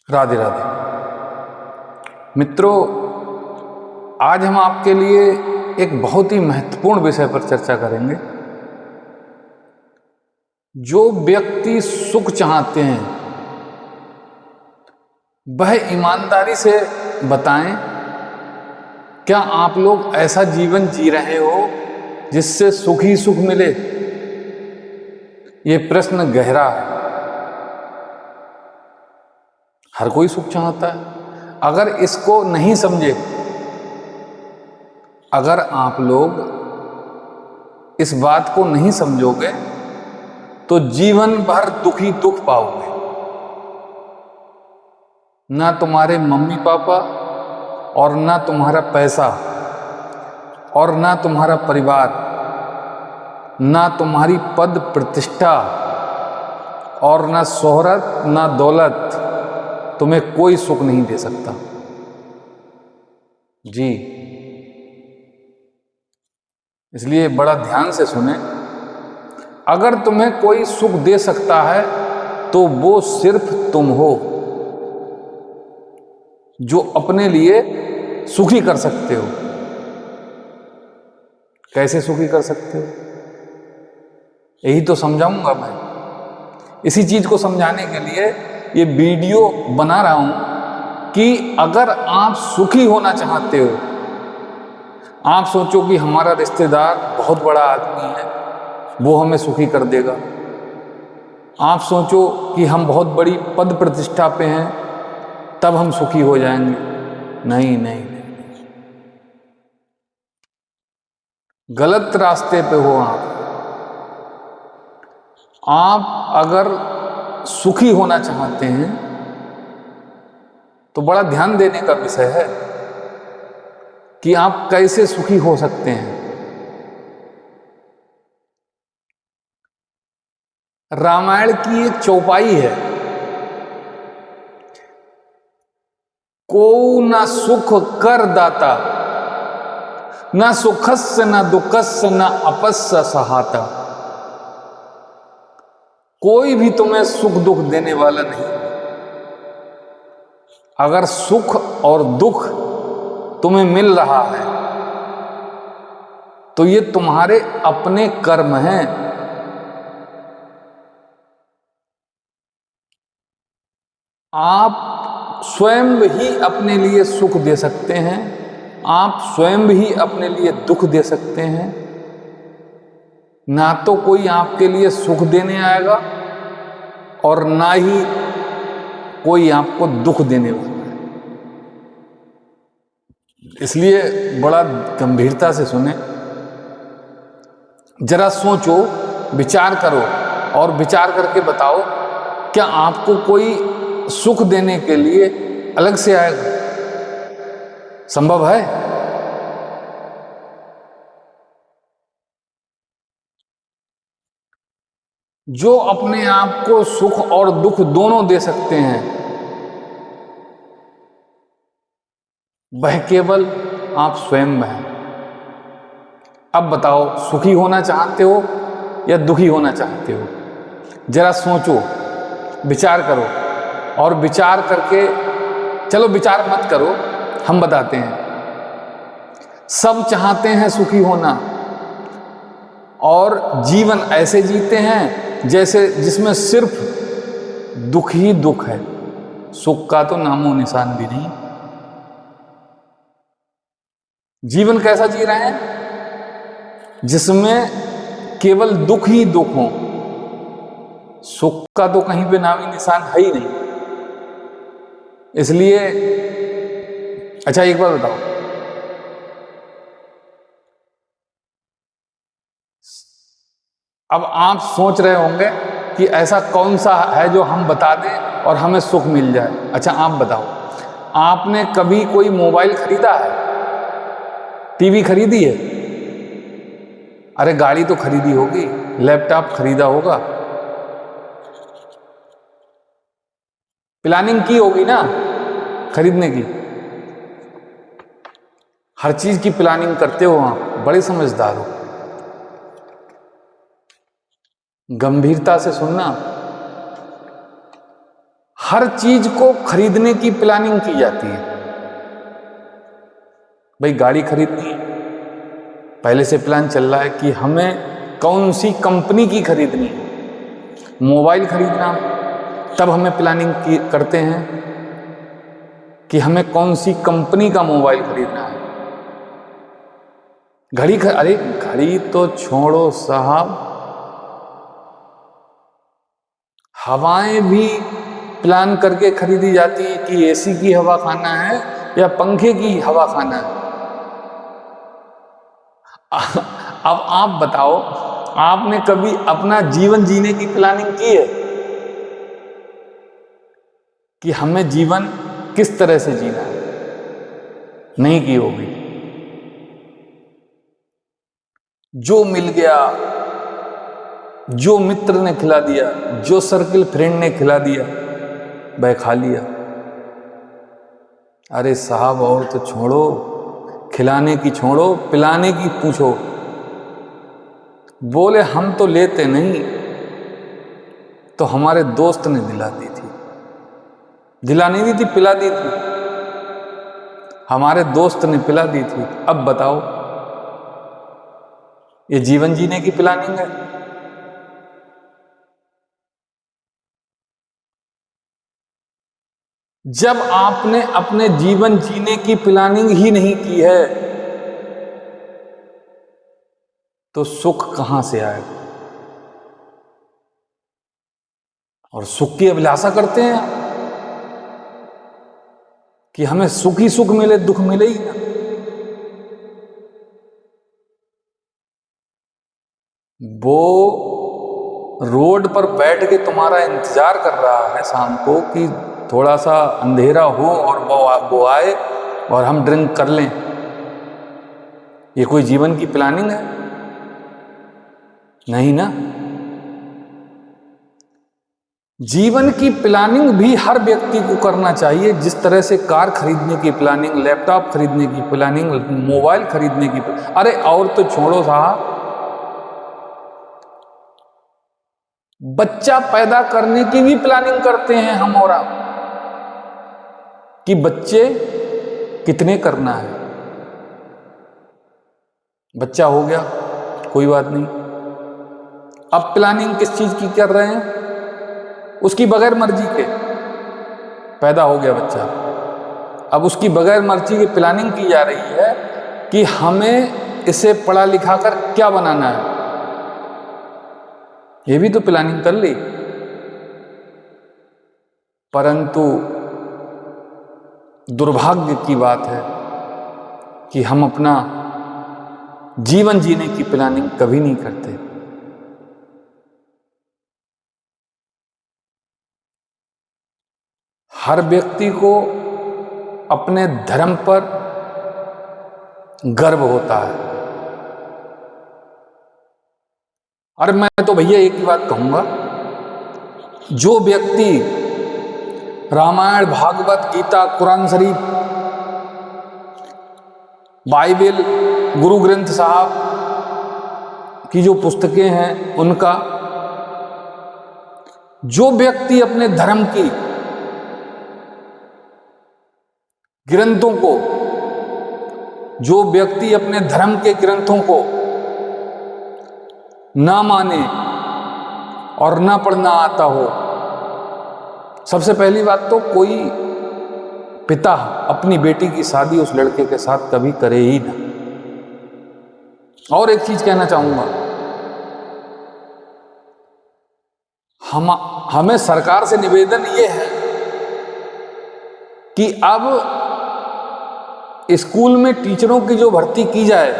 राधे राधे। मित्रों, आज हम आपके लिए एक बहुत ही महत्वपूर्ण विषय पर चर्चा करेंगे। जो व्यक्ति सुख चाहते हैं वह ईमानदारी से बताएं, क्या आप लोग ऐसा जीवन जी रहे हो जिससे सुख ही सुख मिले? ये प्रश्न गहरा है। हर कोई सुख चाहता है। अगर इसको नहीं समझे, अगर आप लोग इस बात को नहीं समझोगे तो जीवन भर दुख ही दुख पाओगे। ना तुम्हारे मम्मी पापा और ना तुम्हारा पैसा और ना तुम्हारा परिवार, ना तुम्हारी पद प्रतिष्ठा और ना शोहरत ना दौलत तुम्हें कोई सुख नहीं दे सकता। जी, इसलिए बड़ा ध्यान से सुने। अगर तुम्हें कोई सुख दे सकता है तो वो सिर्फ तुम हो, जो अपने लिए सुखी कर सकते हो। कैसे सुखी कर सकते हो, यही तो समझाऊंगा मैं। इसी चीज को समझाने के लिए ये वीडियो बना रहा हूं कि अगर आप सुखी होना चाहते हो, आप सोचो कि हमारा रिश्तेदार बहुत बड़ा आदमी है, वो हमें सुखी कर देगा। आप सोचो कि हम बहुत बड़ी पद प्रतिष्ठा पे हैं, तब हम सुखी हो जाएंगे। नहीं नहीं, गलत रास्ते पे हो आप। आप अगर सुखी होना चाहते हैं तो बड़ा ध्यान देने का विषय है कि आप कैसे सुखी हो सकते हैं। रामायण की एक चौपाई है, को न सुख कर दाता, न सुखस्य न दुखस्य न अपस्य सहाता। कोई भी तुम्हें सुख दुख देने वाला नहीं। अगर सुख और दुख तुम्हें मिल रहा है तो ये तुम्हारे अपने कर्म हैं। आप स्वयं ही अपने लिए सुख दे सकते हैं, आप स्वयं ही अपने लिए दुख दे सकते हैं। ना तो कोई आपके लिए सुख देने आएगा और ना ही कोई आपको दुख देने वाला है। इसलिए बड़ा गंभीरता से सुने, जरा सोचो, विचार करो और विचार करके बताओ, क्या आपको कोई सुख देने के लिए अलग से आएगा? संभव है? जो अपने आप को सुख और दुख दोनों दे सकते हैं वह केवल आप स्वयं हैं। अब बताओ, सुखी होना चाहते हो या दुखी होना चाहते हो? जरा सोचो, विचार करो और विचार करके, चलो विचार मत करो, हम बताते हैं। सब चाहते हैं सुखी होना और जीवन ऐसे जीते हैं जैसे जिसमें सिर्फ दुख ही दुख है, सुख का तो नामो निशान भी नहीं। जीवन कैसा जी रहे हैं? जिसमें केवल दुख ही दुख हो, सुख का तो कहीं पे नामी निशान है ही नहीं। इसलिए अच्छा, एक बार बताओ, अब आप सोच रहे होंगे कि ऐसा कौन सा है जो हम बता दें और हमें सुख मिल जाए। अच्छा, आप बताओ, आपने कभी कोई मोबाइल खरीदा है? टीवी खरीदी है? अरे गाड़ी तो खरीदी होगी, लैपटॉप खरीदा होगा, प्लानिंग की होगी ना खरीदने की। हर चीज की प्लानिंग करते हो आप, बड़े समझदार हो। गंभीरता से सुनना, हर चीज को खरीदने की प्लानिंग की जाती है। भाई गाड़ी खरीदनी है, पहले से प्लान चल रहा है कि हमें कौन सी कंपनी की खरीदनी है। मोबाइल खरीदना, तब हमें प्लानिंग करते हैं कि हमें कौन सी कंपनी का मोबाइल खरीदना है। अरे घड़ी तो छोड़ो साहब, हवाएं भी प्लान करके खरीदी जाती है कि एसी की हवा खाना है या पंखे की हवा खाना है। अब आप बताओ, आपने कभी अपना जीवन जीने की प्लानिंग की है कि हमें जीवन किस तरह से जीना है? नहीं की होगी। जो मिल गया, जो मित्र ने खिला दिया, जो सर्किल फ्रेंड ने खिला दिया, वह खा लिया। अरे साहब और तो छोड़ो, खिलाने की छोड़ो, पिलाने की पूछो। बोले हम तो लेते नहीं, तो हमारे दोस्त ने दिला दी थी। दिला नहीं दी थी, पिला दी थी। हमारे दोस्त ने पिला दी थी। अब बताओ, ये जीवन जीने की प्लानिंग है? जब आपने अपने जीवन जीने की प्लानिंग ही नहीं की है, तो सुख कहां से आएगा? और सुख की अभिलाषा करते हैं कि हमें सुख ही सुख मिले, दुख मिले ही ना। वो रोड पर बैठ के तुम्हारा इंतजार कर रहा है शाम को कि थोड़ा सा अंधेरा हो और वो आए और हम ड्रिंक कर लें। ये कोई जीवन की प्लानिंग है? नहीं ना। जीवन की प्लानिंग भी हर व्यक्ति को करना चाहिए। जिस तरह से कार खरीदने की प्लानिंग, लैपटॉप खरीदने की प्लानिंग, मोबाइल खरीदने की अरे और तो छोड़ो साहब, बच्चा पैदा करने की भी प्लानिंग करते हैं हम और आप कि बच्चे कितने करना है। बच्चा हो गया, कोई बात नहीं। अब प्लानिंग किस चीज की कर रहे हैं? उसकी बगैर मर्जी के पैदा हो गया बच्चा। अब उसकी बगैर मर्जी की प्लानिंग की जा रही है कि हमें इसे पढ़ा लिखा कर क्या बनाना है। ये भी तो प्लानिंग कर ली। परंतु दुर्भाग्य की बात है कि हम अपना जीवन जीने की प्लानिंग कभी नहीं करते। हर व्यक्ति को अपने धर्म पर गर्व होता है। और मैं तो भैया एक ही बात कहूंगा, जो व्यक्ति रामायण, भागवत गीता, कुरान शरीफ, बाइबल, गुरु ग्रंथ साहब की जो पुस्तकें हैं उनका, जो व्यक्ति अपने धर्म की ग्रंथों को, जो व्यक्ति अपने धर्म के ग्रंथों को ना माने और ना पढ़ना आता हो, सबसे पहली बात तो कोई पिता अपनी बेटी की शादी उस लड़के के साथ कभी करे ही ना। और एक चीज कहना चाहूंगा, हमें सरकार से निवेदन ये है कि अब स्कूल में टीचरों की जो भर्ती की जाए,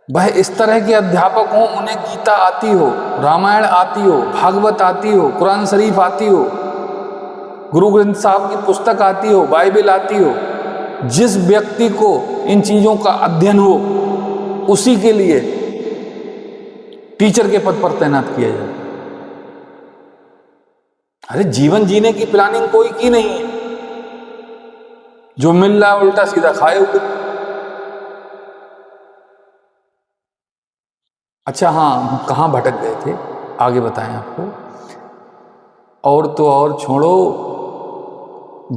वह इस तरह के अध्यापक हों, उन्हें गीता आती हो, रामायण आती हो, भागवत आती हो, कुरान शरीफ आती हो, गुरु ग्रंथ साहब की पुस्तक आती हो, बाइबल आती हो। जिस व्यक्ति को इन चीजों का अध्ययन हो, उसी के लिए टीचर के पद पर तैनात किया जाए। अरे जीवन जीने की प्लानिंग कोई की नहीं है, जो मिल रहा उल्टा सीधा खाए हुए। अच्छा हाँ, कहाँ भटक गए थे, आगे बताएं आपको। और तो और छोड़ो,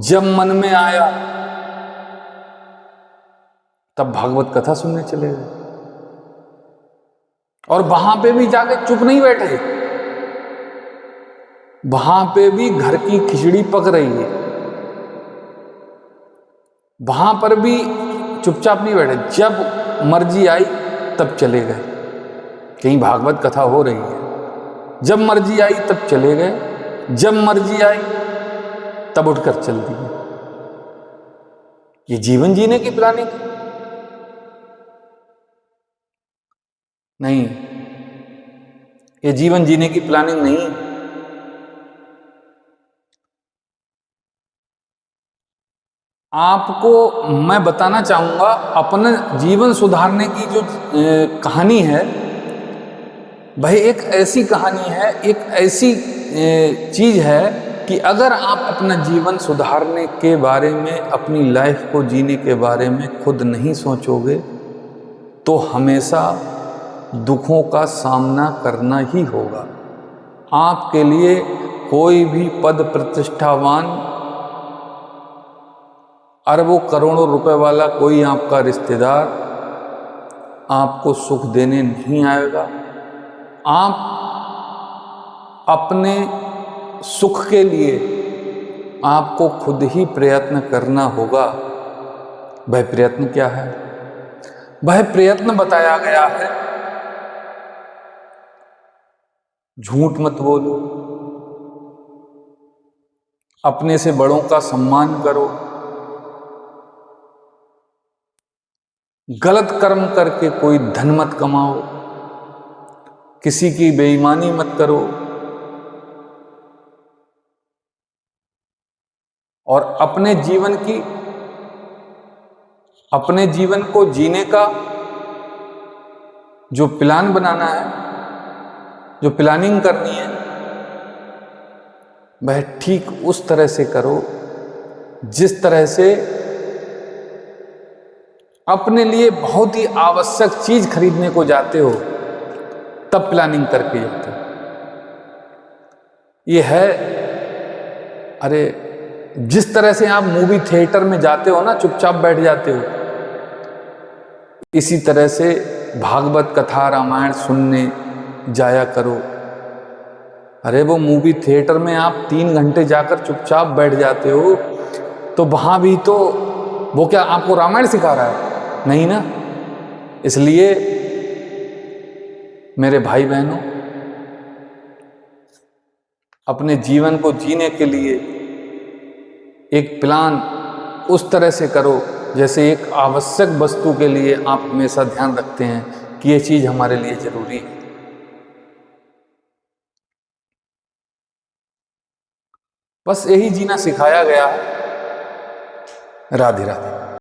जब मन में आया तब भागवत कथा सुनने चले गए। और वहां पे भी जाके चुप नहीं बैठे, वहां पे भी घर की खिचड़ी पक रही है, वहां पर भी चुपचाप नहीं बैठे। जब मर्जी आई तब चले गए, कहीं भागवत कथा हो रही है, जब मर्जी आई तब चले गए, जब मर्जी आई तब उठकर चल दिए। ये जीवन जीने की प्लानिंग नहीं, ये जीवन जीने की प्लानिंग नहीं। आपको मैं बताना चाहूंगा, अपने जीवन सुधारने की जो कहानी है, भाई एक ऐसी कहानी है, एक ऐसी चीज है कि अगर आप अपना जीवन सुधारने के बारे में, अपनी लाइफ को जीने के बारे में खुद नहीं सोचोगे तो हमेशा दुखों का सामना करना ही होगा। आपके लिए कोई भी पद प्रतिष्ठावान, अरबों करोड़ों रुपए वाला कोई आपका रिश्तेदार आपको सुख देने नहीं आएगा। आप अपने सुख के लिए आपको खुद ही प्रयत्न करना होगा। वह प्रयत्न क्या है? वह प्रयत्न बताया गया है, झूठ मत बोलो, अपने से बड़ों का सम्मान करो, गलत कर्म करके कोई धन मत कमाओ, किसी की बेईमानी मत करो, और अपने जीवन को जीने का जो प्लान बनाना है, जो प्लानिंग करनी है, वह ठीक उस तरह से करो जिस तरह से अपने लिए बहुत ही आवश्यक चीज खरीदने को जाते हो तब प्लानिंग करके जाते हो। ये है, अरे जिस तरह से आप मूवी थिएटर में जाते हो ना, चुपचाप बैठ जाते हो, इसी तरह से भागवत कथा रामायण सुनने जाया करो। अरे वो मूवी थिएटर में आप 3 घंटे जाकर चुपचाप बैठ जाते हो, तो वहां भी तो वो क्या आपको रामायण सिखा रहा है? नहीं ना। इसलिए मेरे भाई बहनों, अपने जीवन को जीने के लिए एक प्लान उस तरह से करो जैसे एक आवश्यक वस्तु के लिए आप हमेशा ध्यान रखते हैं कि ये चीज हमारे लिए जरूरी है। बस यही जीना सिखाया गया है। राधे राधे।